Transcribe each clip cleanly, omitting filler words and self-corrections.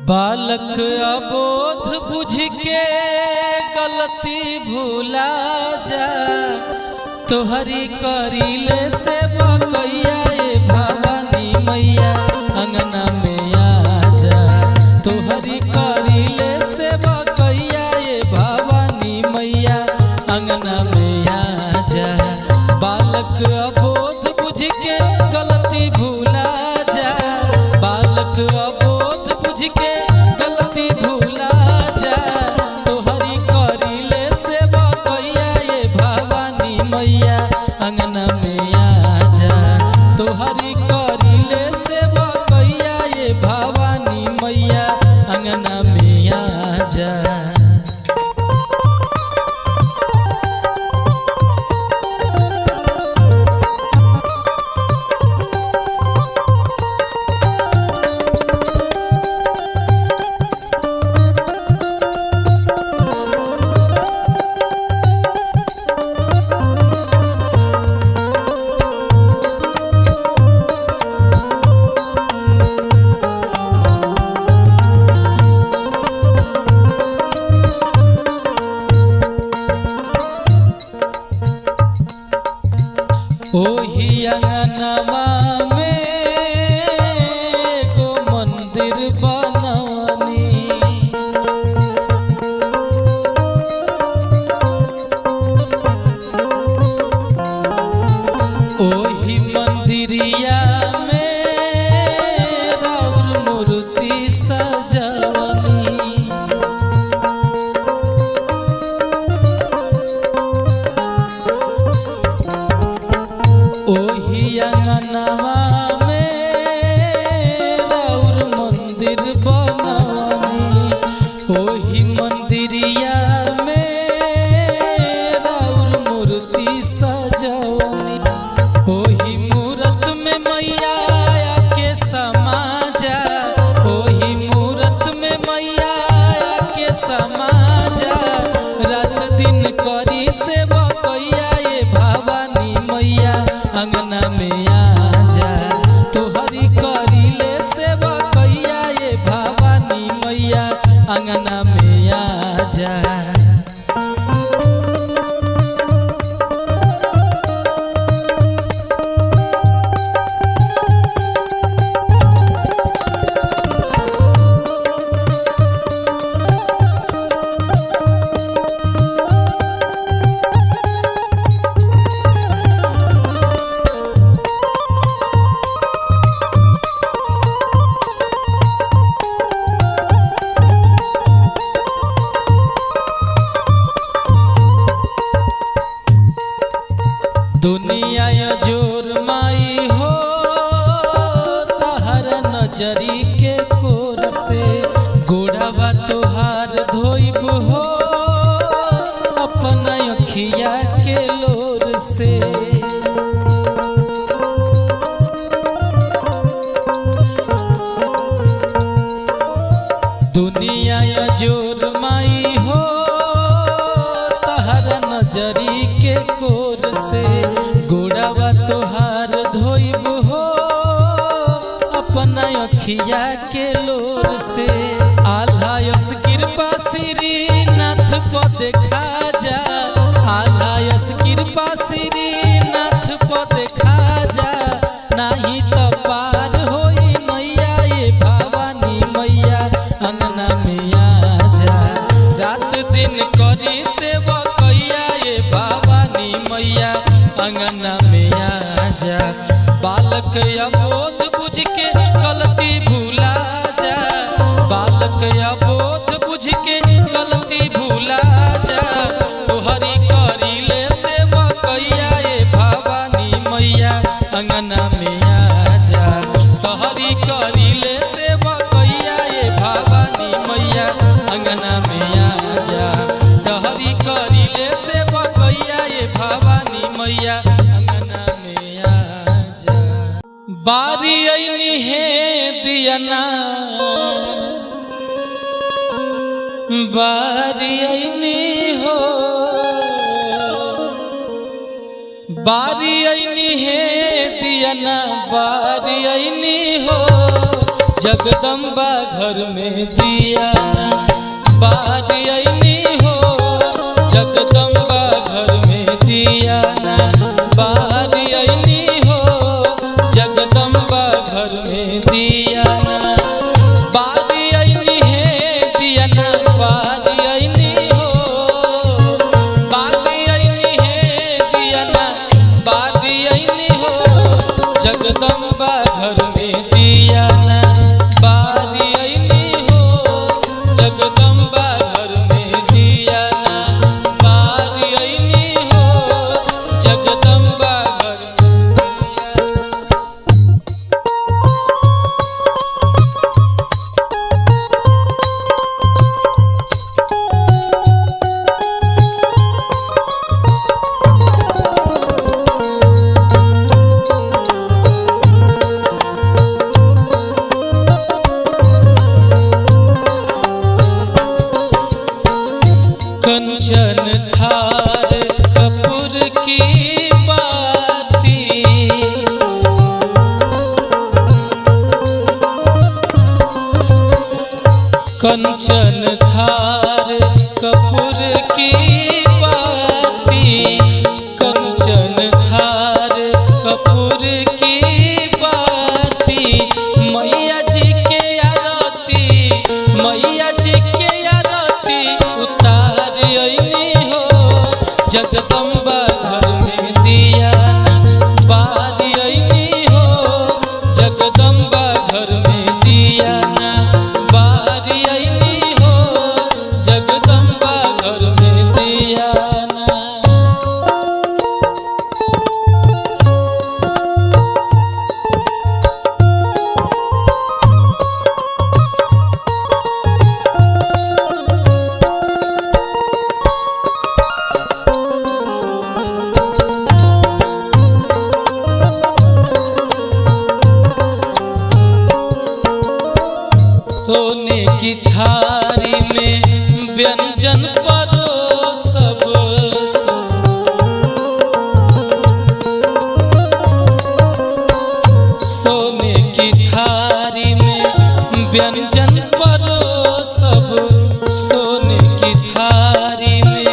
बालक अबोध बुझ के गलती भूला जा, तोहरी करीले से बकैया भवानी मैया अंगना में आ जा। तोहरी करीले से बकैया भवानी मैया अंगना में आ जा। बालक अबोध बुझ के गलती भूला जा, बालक अबोध बुझ के गलती भूला जा। तोहरी करीले से बकैया भवानी मैया अंगना में आ जा। तोहरी करीले से बकैया भवानी मैया अंगना में आ जा। ओही अंगनवा में एगो मंदिर बनवनी, ओही मंदिरिया में राउर मूर्ति सजवनी। ओही अंगनवा में राउर मंदिर बनवनी, ओही मंदिरिया में राउर मूर्ति सजवनी। ओही मूरत में मैया के समा जा, ओही मूरत में मैया के समा जा। रात दिन करी से बकैया भवानी मैया अंगना में आ जा। तोहरी करीले से बकैया भवानी मैया अंगना में आ जा। दुनिया जोर माई हो तहर नजरी के कोर से, गोड़वा तोहार धोइब हो अपना अखिया के लोर से। दुनिया जोर माई हो तहर नजरी के कोर से, गोड़वा तोहार धोइब हो अपना अखिया के लोर से। आलायस कृपा श्री नाथ को देखा जा, आलायस कृपा श्री नाथ को देखा जा। नहीं तो पार होई नैया भवानी मैया अंगना में आ जा। रात दिन करी से बकैया भवानी मैया अंगना में आ जा। बालक अबोध बुझ के गलती भूला जा, बालक अबोध बुझ के गलती भूला जा। तोहरी करीले से बकैया भवानी मैया अंगना में आ जा। तोहरी करीले से बकैया भवानी मैया अंगना में आ जा। तोहरी करीले से बकैया भवानी मैया अंगना में आ जा। बारी अइनी है दियना, बारी अइनी हो, बारी अइनी है दियना, बारी अइनी हो। जगदम्बा घर में दिया ना बारी अइनी हो। जगदम्बा घर में दिया ना बारी अइनी हो। जगदम्बा घर में दिया ना बारी अइनी है। दिया ना बारी अइनी हो। बारी अइनी है। दिया ना बारी अइनी हो। जगदम्बा घर में दिया ना बारी अइनी हो। जगदम्बा घर में दिया ना बारी अइनी हो। जगदम्बा घर में दिया कंचन थार कपूर की बाती। कंचन थार कपूर की बाती। कंचन थार कपूर की बाती। मैया जी के आरती मैया जी के आरती उतार अइनी हो। जगदम्बा घर में दिया ना बारी अइनी हो। जगदम्बा घर में दिया ना बारी अइनी हो। जगदम्बा घर में दिया ना सोने की थारी में व्यंजन परोसब। सोने की थारी में व्यंजन परोसब। सोने की थारी में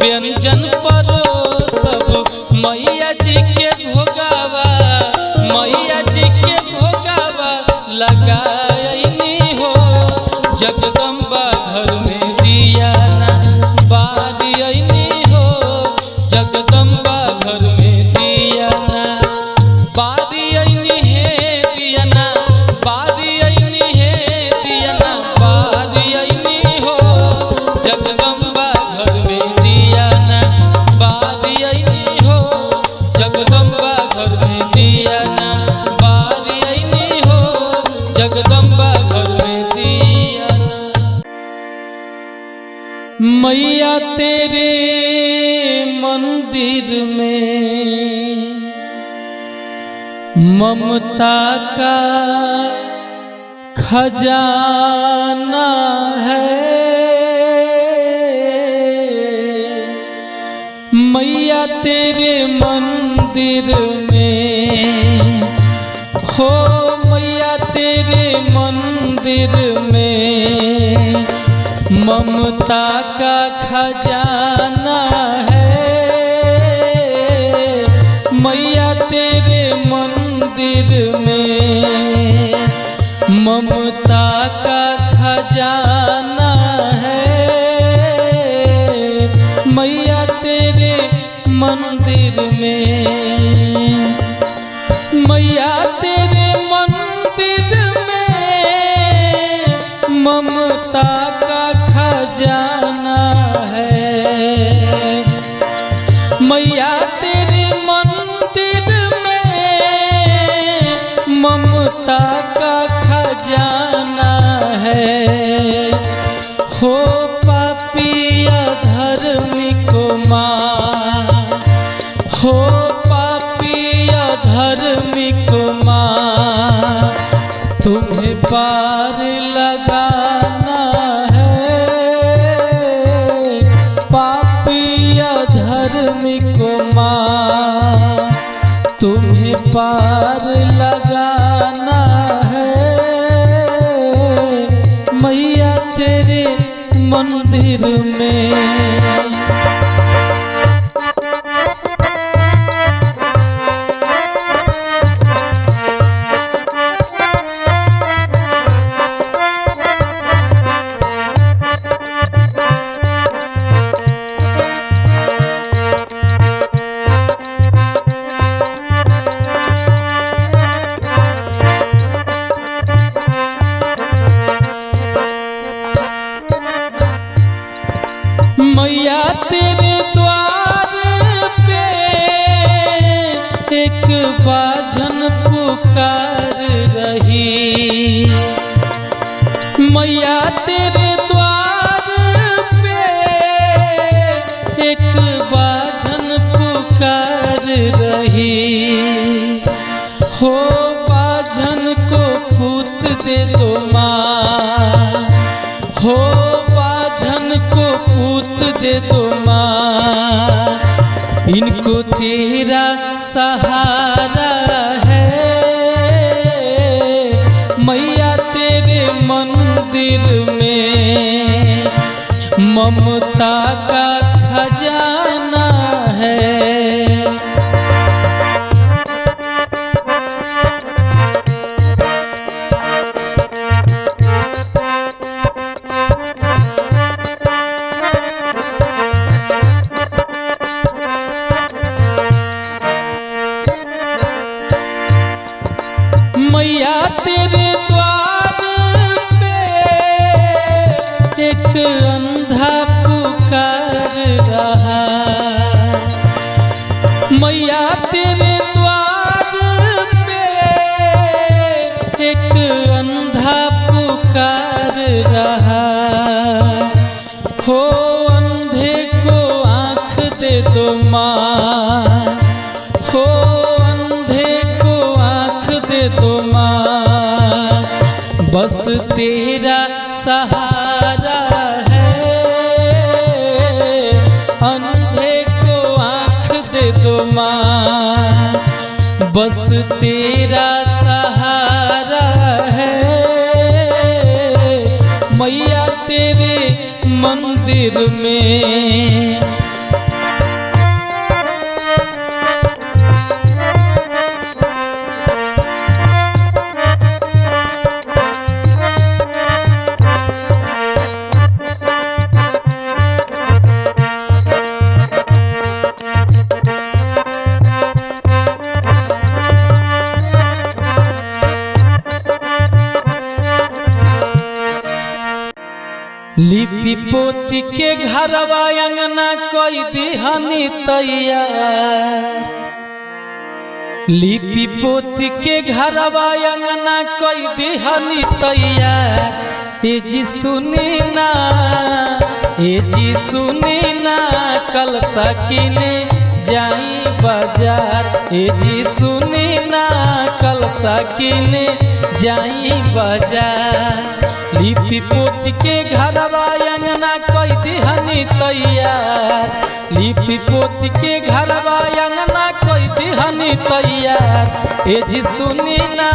व्यंजन परोसब। मैया जी के भोगावा मैया जी के भोगावा लगाइनी हो। जगदम्बा घर में दिया ना बारी अइनी हो। जगदम्बा घर में दिया ना बारी अइनी है। दिया ना बारी अइनी है। दिया ना बारी अइनी हो। जगदम्बा घर में दिया ना बारी अइनी हो। जगदम्बा घर में दिया ना बारी अइनी हो। जगदम्बा घर में दिया ना मैया तेरे मंदिर में ममता का खजाना है। मैया तेरे मंदिर में हो। मैया तेरे मंदिर में ममता का खजाना है। मैया तेरे मंदिर में ममता का खजाना है। मैया तेरे मंदिर में मैया तेरे मंदिर में ममता का खजाना है। मैया तेरे मंदिर में ममता का खजाना है। हो पापी अधर्मिक माँ हो पापी अधर्मिक माँ तुम्हें पार लगाना है। पापी अधर्मिक माँ तुम्हें पार लगाना है। तेरे मंदिर में। मैया तेरे द्वार पे एक बाझन पुकार रही। मैया तेरे द्वार पे एक बाझन पुकार रही। हो बाझन को पूत दे दो माँ, हो बाझन को पूत दे दो माँ, इनको तेरा सहारा है। मैया तेरे मंदिर में ममता का खजाना है। मैया तेरे द्वार पे एक अंधा पुकार रहा। मैया तेरे द्वार पे एक अंधा पुकार रहा। हो अंधे को आँख दे दो माँ, हो अंधे को आँख दे दो माँ, बस तेरा सहारा है। अंधे को आँख दे दो माँ, बस तेरा सहारा है। मैया तेरे मंदिर में लिपि पोती के घरवा अंगना कोई दिहनी तैयार। लिपि पोती के घरवा अंगना कोई दिहनी तैयार। ए जी सुनी ना, ए जी सुनी ना, कल सकीने जाई बाजार। ए जी सुनी ना, कल सकीने जाई बाजार। लिपि पोती के घरवा अंगना कोई दिहनी तैयार। लिपि पोती के घरवा अंगना कोई दिहनी तैयार। ए जी सुनी ना,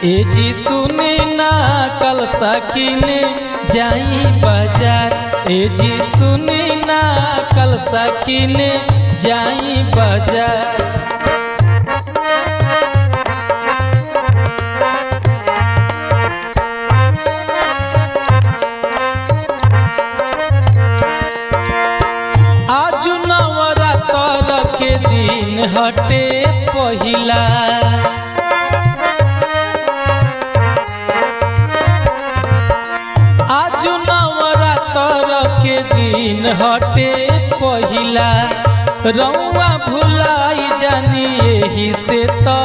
ए जी सुनी ना, कल सकीने जाई बाजार। ए जी सुनी ना, कल सकीने जाई बाजार। आज नवरात्र के दिन हटे पहिला। आज नवरात्र के दिन हटे पहिला। रउआ भुलाई जानी एही से तो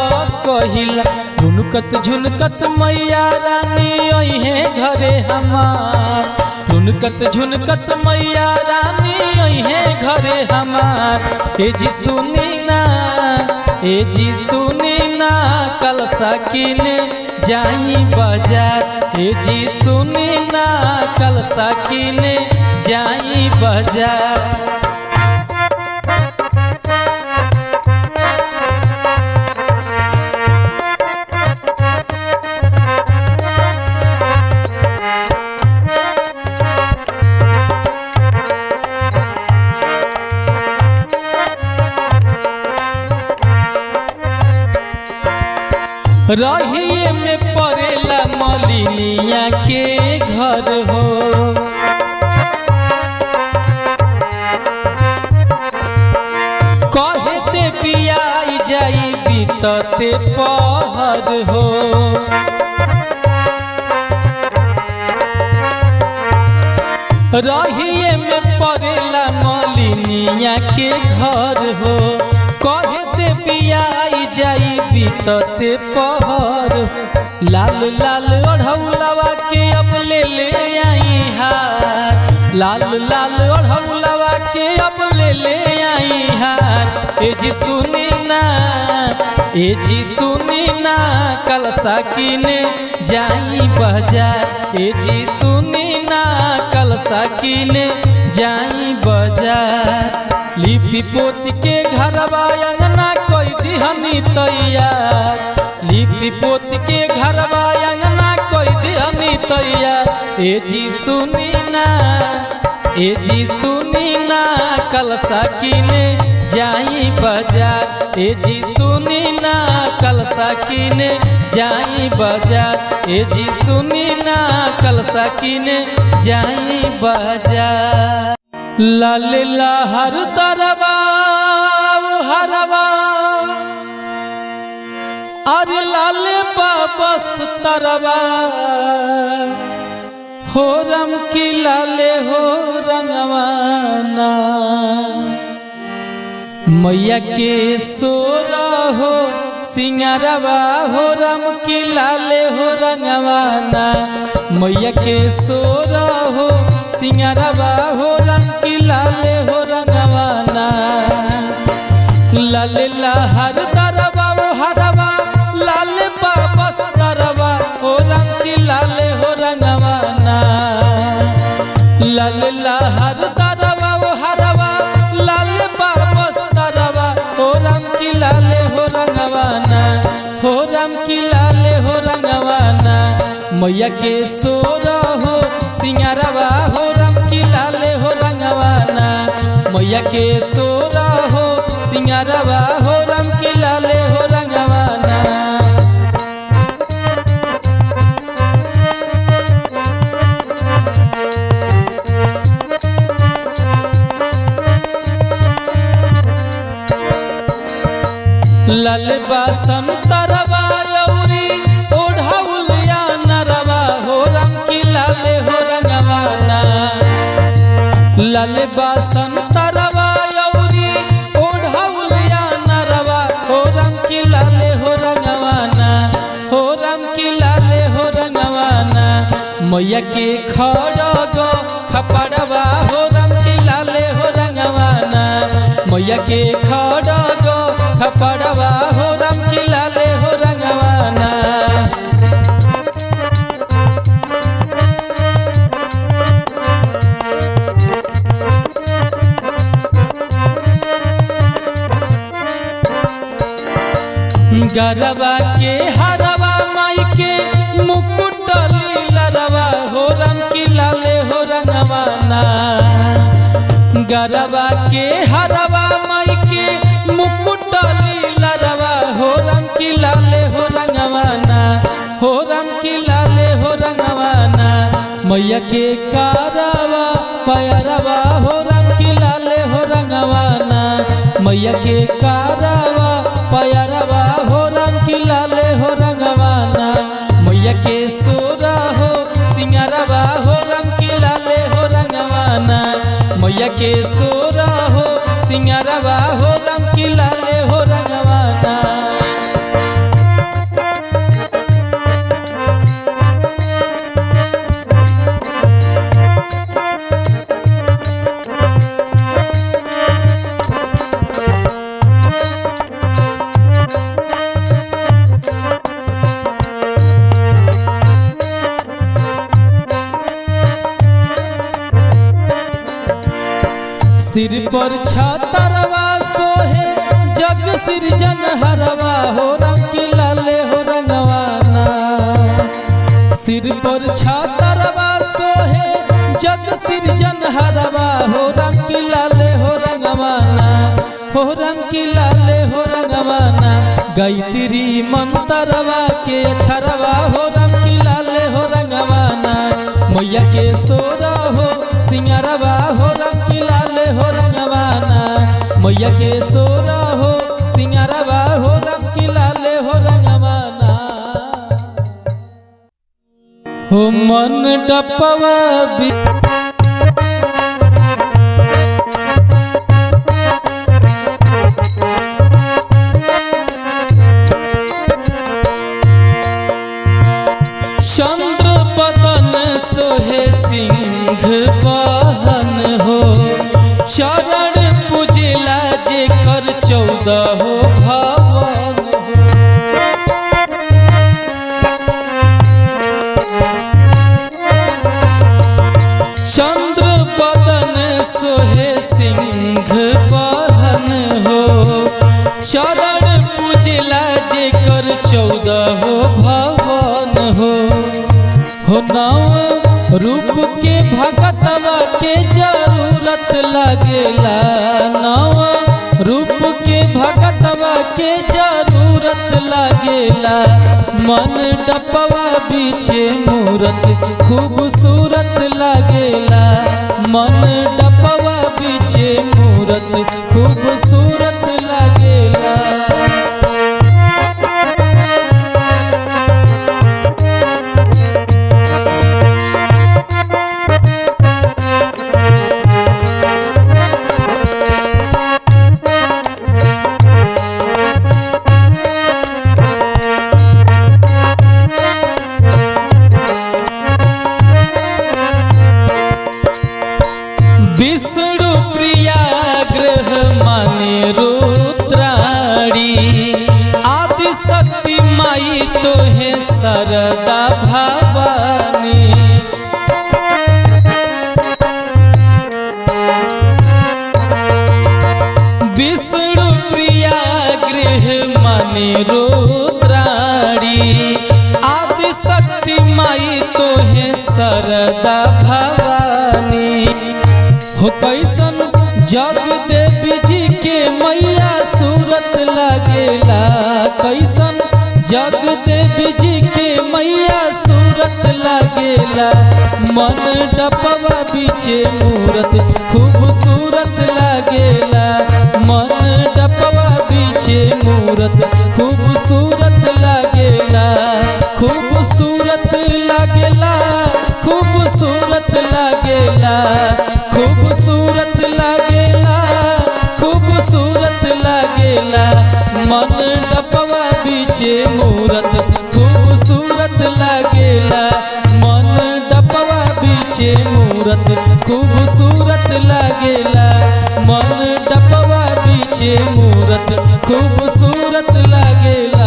कहिला। झुनकत झुनकत मैया रानी अइहे घरे हमार। झुनकत झुनकत मैया रानी अइहे घरे हमार। ए जी सुनी ना, ए जी सुनी ना, कल सकीने जाई बाजार। ए जी सुनी ना, कल सकीने जाई बाजार। रहिए में पड़ेला मलिनिया के घर हो। कहे देवी आई जाई बीतते पहर हो। रहिए में पड़ेला मलिनिया के घर हो। कहे देवी आई जाई बीतते पहर। लाल लाल ओढ़ौलवा के अब ले आई हार। लाल लाल ओढ़ौलवा के अब ले आई हार। ए जी सुनी ना, ए जी सुनी ना, कलसा किने जाई बाजार। ए जी सुनी ना, कलसा किने जाई बाजार। लिपि पोती के घरवा अंगना कोई दिहनी तैयार। लिपि पोती के घरवा अंगना कोई दिहनी तैयार। ए जी सुनी ना, ए जी सुनी ना, कलसा किने जाई बाजार। ए जी सुनी ना, कलसा किने जाई बाजार। ए जी सुनी ना, कलसा किने जाई बाजार। लाल हर तरवा हरवा अरे लाल बाबस तरवा हो रम की लाले हो रंगवाना। मैया के सोरा हो सिंगारवा हो रम की लाले हो रंगवाना। मैया के सोरा हो सिंगारवा हो रंग की लाले हो रंगवाना। लाल हर तरवा हो हरवा लाल बाबस तरवा हो रंग की लाले हो रंगवाना। लाल हर तरवा हो हरवा लाल बाबस तरवा हो रंग की लाले हो रंगवाना। हो रंग की लाले हो रंगवाना। मैया के सोरा हो सिंगारवा हो रंग की लाले हो रंगवाना। मैया के सोरा हो सिंगारवा हो रंग की लाले हो रंगवाना। लाल बासन तरवा यौरी ओढ़ौलिया नरवा हो रंग की लाले हो रंगवाना। लाल बासन तरवा यौरी ओढ़ौलिया नरवा हो रंग की लाले हो रंगवाना। हो रंग की लाले हो रंगवाना। मैया के खड़ग खपड़वा हो रंग की लाले हो रंगवाना। मैया के खड़ग खपड़वा हो रंग की लाले हो रंगवाना। गरबा के हरवा माई के मुकुट लीलरवा हो रंग की लाले हो रंगवाना। गरबा के हरवा माई के मुकुट लीलरवा हो रंग की लाले हो रंगवाना। हो रंग की लाले हो रंगवाना। मैया के कारवा पैरवा हो रंग की लाले हो रंगवाना। मैया के कारवा पैरवा हो रंग की लाले हो रंगवाना। मैया के सोरा हो सिंगारवा हो रंग की लाले हो रंगवाना। मैया के सोरा हो सिंगारवा हो रंग की लाले हो रंगवाना। सिर पर छतरवा सोहे जग सृजन हरवा हो रंग की लाले हो रंगवाना। सिर पर छतरवा सोहे जग सृजन हरवा हो रंग की लाले हो रंगवाना। हो रंग की लाले हो रंगवाना। गायती पहिरी मंतरवा के अछरवा हो राम की लाले हो रंगवाना मैया के सोरा हो सिंगरवा हो राम की लाले हो रंगवाना मैया के सोरा हो सिंगरवा हो राम की लाले हो रंगवाना हो मन डपवा भी चंद्र बदन सोहे सिंह बहन हो चरण पूजला जे कर 14 हो भवन चंद्र बदन सोहे सिंह बहन हो चरण पूजला जे कर 14 हो भवन हो नव रूप के भगतवा के जरूरत लागेला नव रूप के भगतवा के जरूरत लागेला मन डपवा बीचे मूरत खूबसूरत लागेला मन डपवा बीचे मूरत खूबसूरत लागेला विष्णु प्रिया ग्रह माने रुद्राणी आदि शक्ति माई तो है सरदा भवानी विष्णु प्रिया ग्रह माने रुद्राणी आदि शक्ति माई तो है सरदा भवानी हो कैसन जग देवी जी के मैया सूरत लागेला कैसन जग देवी जी के मैया सूरत लागेला मन डपवा बीचे मूरत खूबसूरत लागेला मन डपवा बीचे मूरत खूबसूरत लागेला खूबसूरत लागेला खूबसूरत लागेला खूबसूरत लागेला खूबसूरत लागेला मन डपवा बीचे मूरत खूबसूरत लागेला मन डपवा बीचे मूरत खूबसूरत लागेला मन डपवा बीचे मूरत खूबसूरत लागेला।